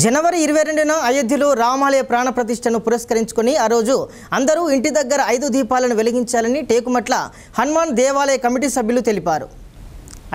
జనవరి 22న అయోధ్యలో రామాలయ ప్రాణ ప్రతిష్టను పురస్కరించుకొని ఆ రోజు అందరూ ఇంటి దగ్గర 5 దీపాలను వెలిగించాలని టేకుమట్ల హనుమాన్ దేవాలయ కమిటీ సభ్యులు తెలిపారు.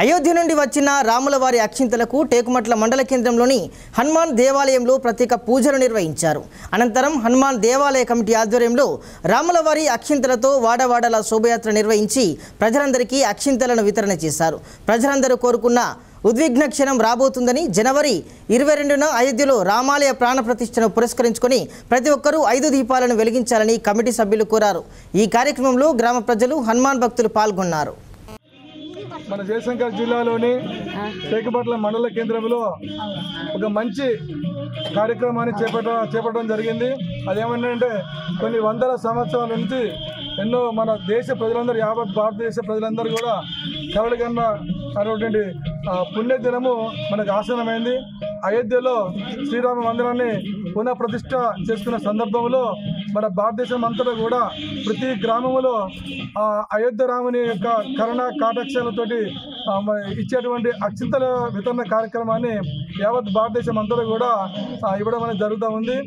అయోధ్య నుండి వచ్చిన రాములవారి అక్షింతలకు టేకుమట్ల మండల కేంద్రంలోని హనుమాన్ దేవాలయంలో ప్రత్యేక పూజలు నిర్వహించారు. అనంతరం హనుమాన్ దేవాలయ కమిటీ ఆధ్వర్యంలో రాములవారి అక్షింతలతో వాడవాడల శోభయాత్ర నిర్వహించి ప్రజలందరికీ అక్షింతలను వితరణ చేశారు. ప్రజలందరూ కోరుకున్న ఉద్విగ్న క్షణం రాబోతుందని జనవరి 22న అయోధ్యలో రామాలయ ప్రాణ ప్రతిష్టను పురస్కరించుకొని ప్రతి ఒక్కరూ 5 దీపాలను వెలిగించాలని కమిటీ సభ్యులు కోరారు. ఈ కార్యక్రమంలో గ్రామ ప్రజలు హనుమాన్ భక్తులు పాల్గొన్నారు. మన జయశంకర్ జిల్లాలోని టేకుమట్ల మండల కేంద్రంలో ఒక మంచి కార్యక్రమాన్ని చేపట్టడం జరిగింది. అదేమంటే కొన్ని వందల సంవత్సరాల నుంచి ఎన్నో మన దేశ ప్రజలందరూ, యావత్ భారతదేశ ప్రజలందరూ కూడా కలలుగన్న అనేటువంటి పుణ్యదినము మనకు ఆసనమైంది. అయోధ్యలో శ్రీరామ మందిరాన్ని పునఃప్రతిష్ఠ చేసుకున్న సందర్భంలో మన భారతదేశం అంతటా కూడా ప్రతి గ్రామంలో అయోధ్య రాముని యొక్క కరుణ కాటాక్షాలతోటి ఇచ్చేటువంటి అక్షింతల వితరణ కార్యక్రమాన్ని యావత్ భారతదేశం అంతటా కూడా ఇవ్వడం అనేది జరుగుతూ ఉంది.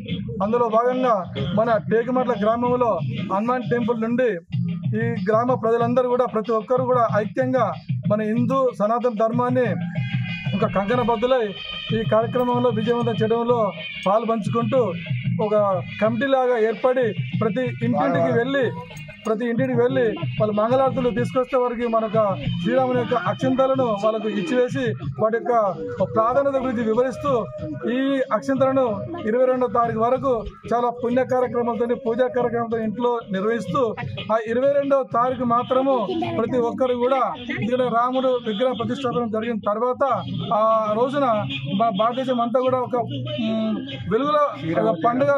అందులో భాగంగా మన టేకుమట్ల గ్రామంలో హనుమాన్ టెంపుల్ నుండి ఈ గ్రామ ప్రజలందరూ కూడా ప్రతి ఒక్కరు కూడా ఐక్యంగా మన హిందూ సనాతన ధర్మాన్ని ఒక కంకణబద్దులై ఈ కార్యక్రమంలో విజయవంతం చేయడంలో పాలు పంచుకుంటూ ఒక కమిటీలాగా ఏర్పడి ప్రతి ఇంటింటికి వెళ్ళి వాళ్ళ మంగళారతులు తీసుకొస్తే వారికి మనకు శ్రీరాముని యొక్క అక్షింతలను వాళ్ళకు ఇచ్చివేసి వాటి యొక్క ప్రాధాన్యత గురించి వివరిస్తూ ఈ అక్షింతలను 22వ తారీఖు వరకు చాలా పుణ్య కార్యక్రమాలతో, పూజా కార్యక్రమాలతో ఇంట్లో నిర్వహిస్తూ ఆ 22వ తారీఖు మాత్రము ప్రతి ఒక్కరు కూడా ఇక్కడ రాముడు విగ్రహ ప్రతిష్టాపన జరిగిన తర్వాత ఆ రోజున మన భారతదేశం అంతా కూడా ఒక వెలుగుల పండుగ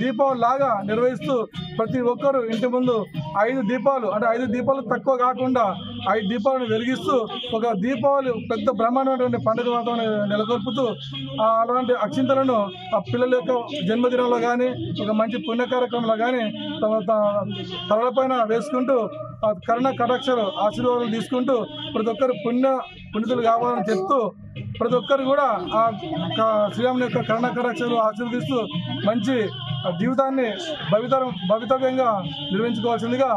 దీపావళి లాగా నిర్వహిస్తూ ప్రతి ఒక్కరు ఇంటి ముందు 5 దీపాలు, అంటే 5 దీపాలు తక్కువ కాకుండా 5 దీపాలను వెలిగిస్తూ ఒక దీపావళి పెద్ద బ్రహ్మాండమైనటువంటి పండుగ వాతావరణం నెలకొల్పుతూ అలాంటి అక్షింతలను ఆ పిల్లల యొక్క జన్మదినంలో కానీ ఒక మంచి పుణ్య కార్యక్రమంలో కానీ తమ తలపైన వేసుకుంటూ కరుణ కటాక్షాలు ఆశీర్వాదాలు తీసుకుంటూ ప్రతి ఒక్కరు పుణ్యతులు కావాలని చెప్తూ ప్రతి ఒక్కరు కూడా ఆ శ్రీరాముని యొక్క కరుణ కటాక్షాలు ఆశీర్వదిస్తూ మంచి జీవితాన్ని భవితవ్యంగా నిర్వహించుకోవాల్సిందిగా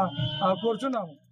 కోరుచున్నాము.